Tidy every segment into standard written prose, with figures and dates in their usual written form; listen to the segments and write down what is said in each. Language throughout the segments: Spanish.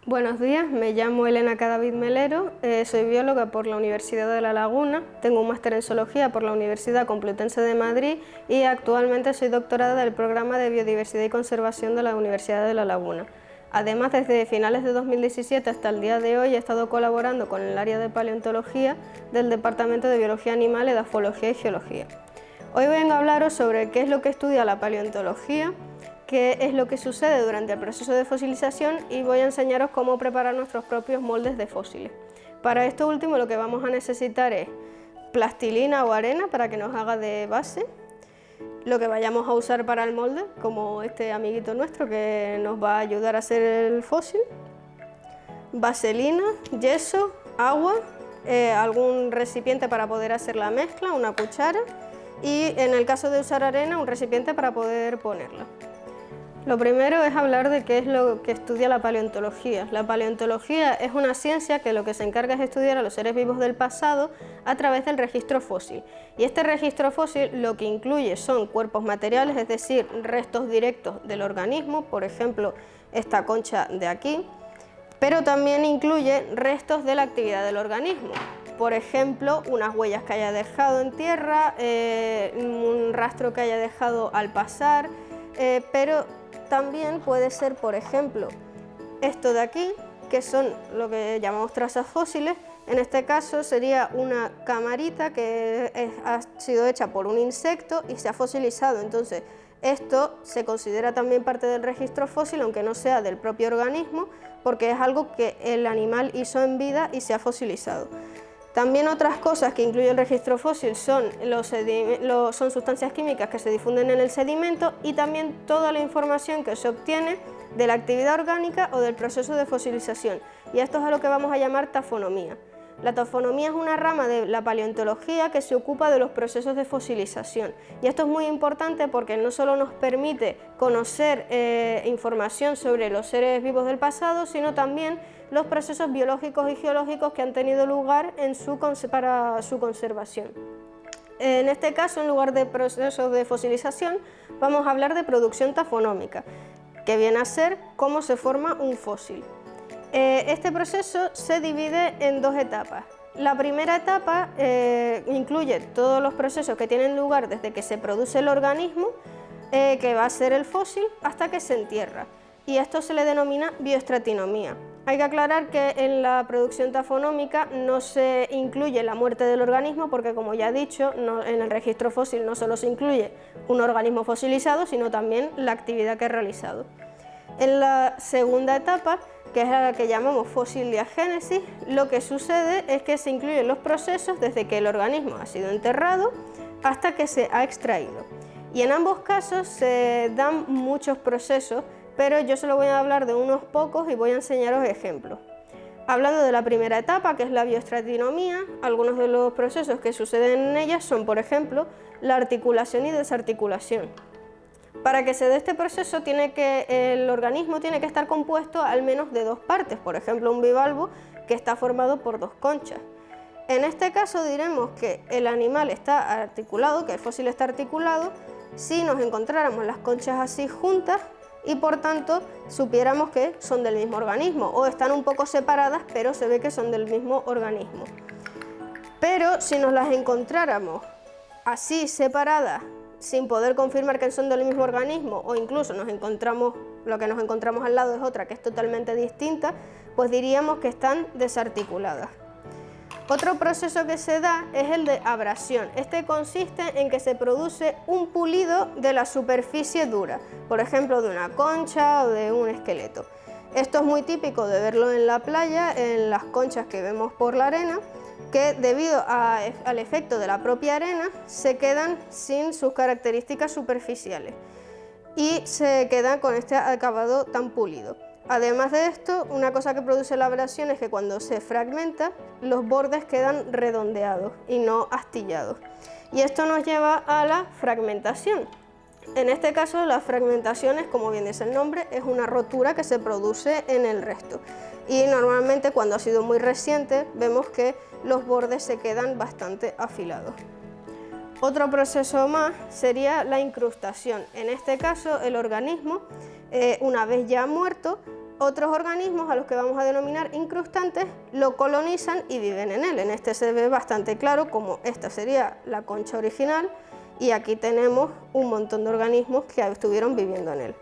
Buenos días, me llamo Elena Cadavid Melero, soy bióloga por la Universidad de La Laguna, tengo un máster en zoología por la Universidad Complutense de Madrid y actualmente soy doctorada del programa de Biodiversidad y Conservación de la Universidad de La Laguna. Además, desde finales de 2017 hasta el día de hoy he estado colaborando con el área de paleontología del Departamento de Biología Animal, Edafología y Geología. Hoy vengo a hablaros sobre qué es lo que estudia la paleontología, qué es lo que sucede durante el proceso de fosilización y voy a enseñaros cómo preparar nuestros propios moldes de fósiles. Para esto último lo que vamos a necesitar es plastilina o arena para que nos haga de base, lo que vayamos a usar para el molde, como este amiguito nuestro que nos va a ayudar a hacer el fósil, vaselina, yeso, agua, algún recipiente para poder hacer la mezcla, una cuchara y en el caso de usar arena un recipiente para poder ponerla. Lo primero es hablar de qué es lo que estudia la paleontología. La paleontología es una ciencia que lo que se encarga es estudiar a los seres vivos del pasado a través del registro fósil. Y este registro fósil lo que incluye son cuerpos materiales, es decir, restos directos del organismo, por ejemplo, esta concha de aquí, pero también incluye restos de la actividad del organismo. Por ejemplo, unas huellas que haya dejado en tierra, un rastro que haya dejado al pasar, pero también puede ser, por ejemplo, esto de aquí, que son lo que llamamos trazas fósiles. En este caso sería una camarita que ha sido hecha por un insecto y se ha fosilizado. Entonces, esto se considera también parte del registro fósil, aunque no sea del propio organismo, porque es algo que el animal hizo en vida y se ha fosilizado. También otras cosas que incluye el registro fósil son sustancias químicas que se difunden en el sedimento y también toda la información que se obtiene de la actividad orgánica o del proceso de fosilización. Y esto es a lo que vamos a llamar tafonomía. La tafonomía es una rama de la paleontología que se ocupa de los procesos de fosilización. Y esto es muy importante porque no solo nos permite conocer información sobre los seres vivos del pasado, sino también los procesos biológicos y geológicos que han tenido lugar para su conservación. En este caso, en lugar de procesos de fosilización, vamos a hablar de producción tafonómica, que viene a ser cómo se forma un fósil. Este proceso se divide en dos etapas. La primera etapa incluye todos los procesos que tienen lugar desde que se produce el organismo, que va a ser el fósil, hasta que se entierra. Y esto se le denomina bioestratinomía. Hay que aclarar que en la producción tafonómica no se incluye la muerte del organismo porque, como ya he dicho, en el registro fósil no solo se incluye un organismo fosilizado, sino también la actividad que ha realizado. En la segunda etapa, que es la que llamamos fosiliagénesis, lo que sucede es que se incluyen los procesos desde que el organismo ha sido enterrado hasta que se ha extraído. Y en ambos casos se dan muchos procesos, pero yo solo voy a hablar de unos pocos y voy a enseñaros ejemplos. Hablando de la primera etapa, que es la bioestratinomía, algunos de los procesos que suceden en ella son, por ejemplo, la articulación y desarticulación. Para que se dé este proceso, el organismo tiene que estar compuesto al menos de dos partes, por ejemplo, un bivalvo que está formado por dos conchas. En este caso diremos que el animal está articulado, que el fósil está articulado, si nos encontráramos las conchas así juntas y por tanto supiéramos que son del mismo organismo, o están un poco separadas pero se ve que son del mismo organismo. Pero si nos las encontráramos así separadas sin poder confirmar que son del mismo organismo, o incluso lo que nos encontramos al lado es otra que es totalmente distinta, pues diríamos que están desarticuladas. Otro proceso que se da es el de abrasión. Este consiste en que se produce un pulido de la superficie dura, por ejemplo de una concha o de un esqueleto. Esto es muy típico de verlo en la playa, en las conchas que vemos por la arena, que debido al efecto de la propia arena se quedan sin sus características superficiales y se quedan con este acabado tan pulido. Además de esto, una cosa que produce la abrasión es que cuando se fragmenta, los bordes quedan redondeados y no astillados. Y esto nos lleva a la fragmentación. En este caso, la fragmentación es, como bien dice el nombre, es una rotura que se produce en el resto. Y normalmente cuando ha sido muy reciente, vemos que los bordes se quedan bastante afilados. Otro proceso más sería la incrustación. En este caso, el organismo, una vez ya muerto, Otros organismos, a los que vamos a denominar incrustantes, lo colonizan y viven en él. En este se ve bastante claro como esta sería la concha original y aquí tenemos un montón de organismos que estuvieron viviendo en él.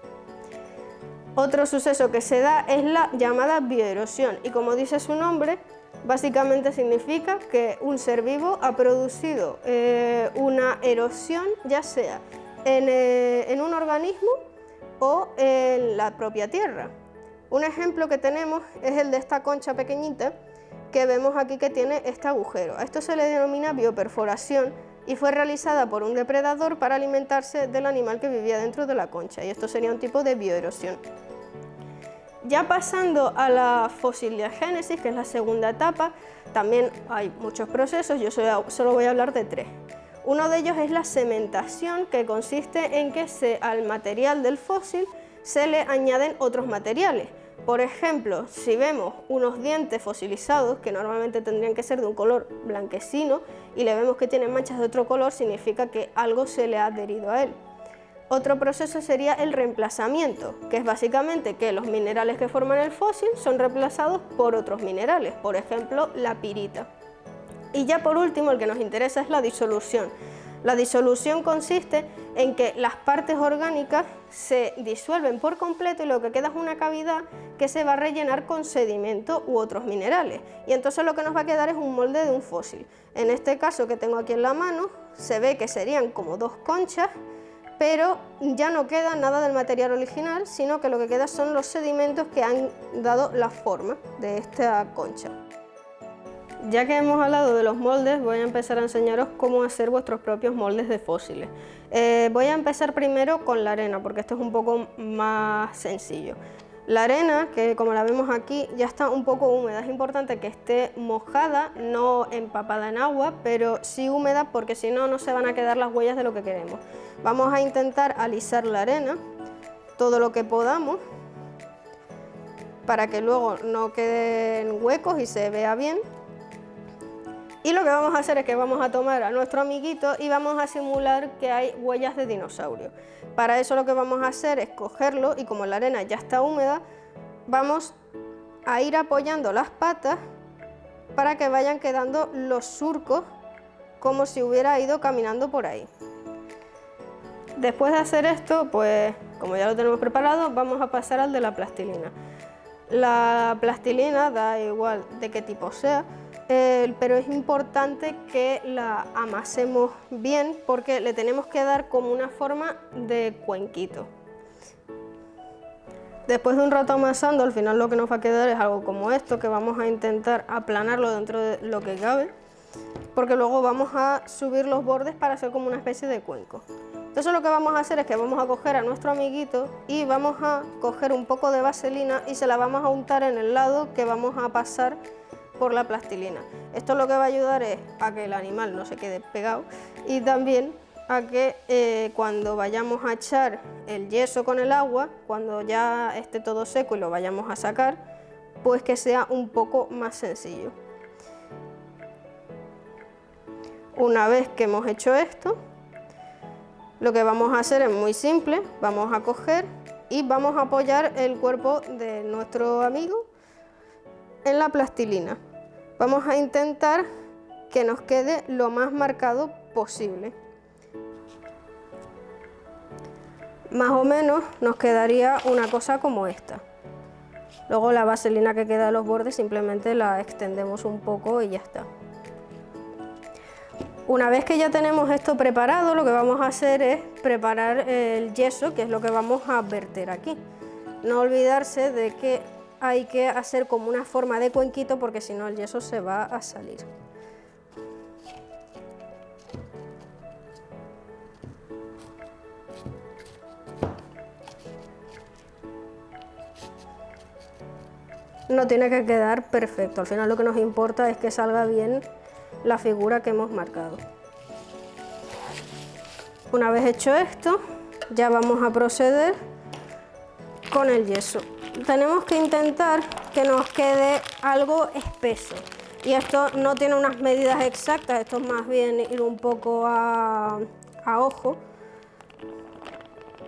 Otro suceso que se da es la llamada bioerosión y, como dice su nombre, básicamente significa que un ser vivo ha producido una erosión, ya sea en un organismo o en la propia tierra. Un ejemplo que tenemos es el de esta concha pequeñita que vemos aquí que tiene este agujero. A esto se le denomina bioperforación y fue realizada por un depredador para alimentarse del animal que vivía dentro de la concha, y esto sería un tipo de bioerosión. Ya pasando a la fosilogénesis, que es la segunda etapa, también hay muchos procesos, yo solo voy a hablar de 3. Uno de ellos es la cementación, que consiste en que al material del fósil se le añaden otros materiales. Por ejemplo, si vemos unos dientes fosilizados, que normalmente tendrían que ser de un color blanquecino, y le vemos que tienen manchas de otro color, significa que algo se le ha adherido a él. Otro proceso sería el reemplazamiento, que es básicamente que los minerales que forman el fósil son reemplazados por otros minerales, por ejemplo, la pirita. Y ya por último, el que nos interesa es la disolución. La disolución consiste en que las partes orgánicas se disuelven por completo y lo que queda es una cavidad que se va a rellenar con sedimento u otros minerales. Y entonces lo que nos va a quedar es un molde de un fósil. En este caso que tengo aquí en la mano, se ve que serían como 2 conchas, pero ya no queda nada del material original, sino que lo que queda son los sedimentos que han dado la forma de esta concha. Ya que hemos hablado de los moldes, voy a empezar a enseñaros cómo hacer vuestros propios moldes de fósiles. Voy a empezar primero con la arena, porque esto es un poco más sencillo. La arena, que como la vemos aquí, ya está un poco húmeda. Es importante que esté mojada, no empapada en agua, pero sí húmeda, porque si no, no se van a quedar las huellas de lo que queremos. Vamos a intentar alisar la arena todo lo que podamos, para que luego no queden huecos y se vea bien. Y lo que vamos a hacer es que vamos a tomar a nuestro amiguito y vamos a simular que hay huellas de dinosaurio. Para eso lo que vamos a hacer es cogerlo y, como la arena ya está húmeda, vamos a ir apoyando las patas para que vayan quedando los surcos como si hubiera ido caminando por ahí. Después de hacer esto, pues como ya lo tenemos preparado, vamos a pasar al de la plastilina. La plastilina da igual de qué tipo sea, pero es importante que la amasemos bien porque le tenemos que dar como una forma de cuenquito. Después de un rato amasando, al final lo que nos va a quedar es algo como esto, que vamos a intentar aplanarlo dentro de lo que cabe, porque luego vamos a subir los bordes para hacer como una especie de cuenco. Entonces lo que vamos a hacer es que vamos a coger a nuestro amiguito y vamos a coger un poco de vaselina y se la vamos a untar en el lado que vamos a pasar por la plastilina. Esto lo que va a ayudar es a que el animal no se quede pegado y también a que cuando vayamos a echar el yeso con el agua, cuando ya esté todo seco y lo vayamos a sacar, pues que sea un poco más sencillo. Una vez que hemos hecho esto, lo que vamos a hacer es muy simple. Vamos a coger y vamos a apoyar el cuerpo de nuestro amigo en la plastilina. Vamos a intentar que nos quede lo más marcado posible. Más o menos nos quedaría una cosa como esta. Luego la vaselina que queda a los bordes simplemente la extendemos un poco y ya está. Una vez que ya tenemos esto preparado, lo que vamos a hacer es preparar el yeso, que es lo que vamos a verter aquí. No olvidarse de que hay que hacer como una forma de cuenquito, porque si no el yeso se va a salir. No tiene que quedar perfecto, al final lo que nos importa es que salga bien la figura que hemos marcado. Una vez hecho esto, ya vamos a proceder con el yeso. Tenemos que intentar que nos quede algo espeso, y esto no tiene unas medidas exactas, esto es más bien ir un poco a ojo,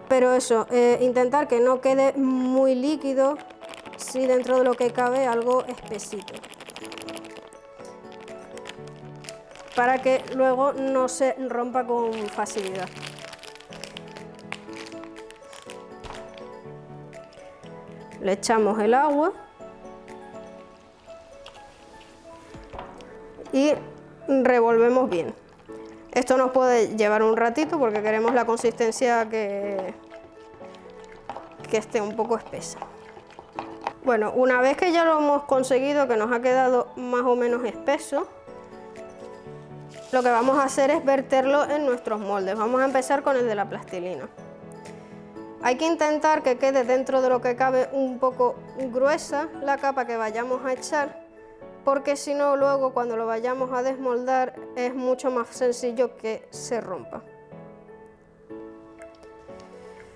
pero eso, intentar que no quede muy líquido, así dentro de lo que cabe algo espesito, para que luego no se rompa con facilidad. Le echamos el agua y revolvemos bien. Esto nos puede llevar un ratito porque queremos la consistencia que esté un poco espesa. Bueno, una vez que ya lo hemos conseguido, que nos ha quedado más o menos espeso, lo que vamos a hacer es verterlo en nuestros moldes. Vamos a empezar con el de la plastilina. Hay que intentar que quede dentro de lo que cabe un poco gruesa la capa que vayamos a echar, porque si no luego cuando lo vayamos a desmoldar es mucho más sencillo que se rompa.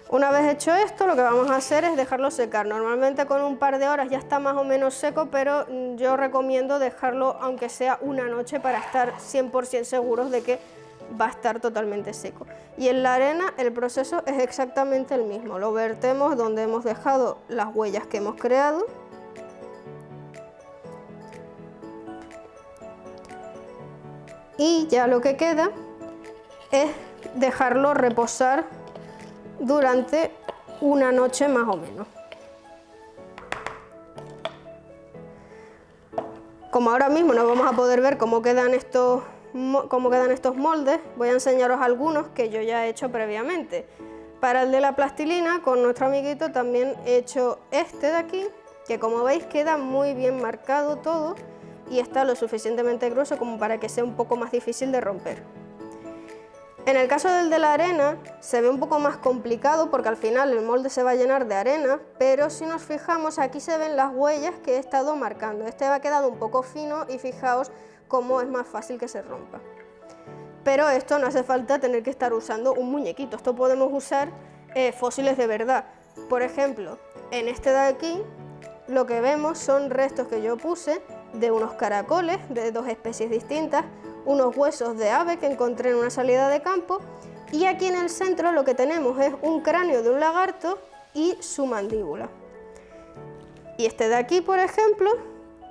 Una vez hecho esto, lo que vamos a hacer es dejarlo secar. Normalmente con un par de horas ya está más o menos seco, pero yo recomiendo dejarlo aunque sea una noche para estar 100% seguros de que va a estar totalmente seco. Y en la arena el proceso es exactamente el mismo. Lo vertemos donde hemos dejado las huellas que hemos creado. Y ya lo que queda es dejarlo reposar durante una noche más o menos. Como ahora mismo no vamos a poder ver cómo quedan estos moldes, voy a enseñaros algunos que yo ya he hecho previamente. Para el de la plastilina, con nuestro amiguito también he hecho este de aquí, que como veis queda muy bien marcado todo y está lo suficientemente grueso como para que sea un poco más difícil de romper. En el caso del de la arena se ve un poco más complicado porque al final el molde se va a llenar de arena, pero si nos fijamos aquí se ven las huellas que he estado marcando. Este ha quedado un poco fino y fijaos cómo es más fácil que se rompa. Pero esto no hace falta tener que estar usando un muñequito, esto podemos usar fósiles de verdad. Por ejemplo, en este de aquí lo que vemos son restos que yo puse de unos caracoles de dos especies distintas, unos huesos de ave que encontré en una salida de campo, y aquí en el centro lo que tenemos es un cráneo de un lagarto y su mandíbula. Y este de aquí, por ejemplo,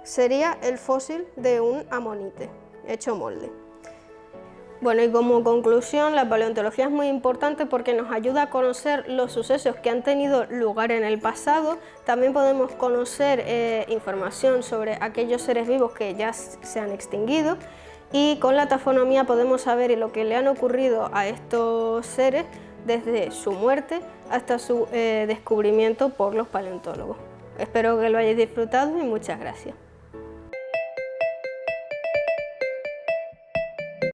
sería el fósil de un amonite hecho molde. Bueno, y como conclusión, la paleontología es muy importante porque nos ayuda a conocer los sucesos que han tenido lugar en el pasado. También podemos conocer información sobre aquellos seres vivos que ya se han extinguido, y con la taxonomía podemos saber lo que le han ocurrido a estos seres desde su muerte hasta su descubrimiento por los paleontólogos. Espero que lo hayáis disfrutado y muchas gracias.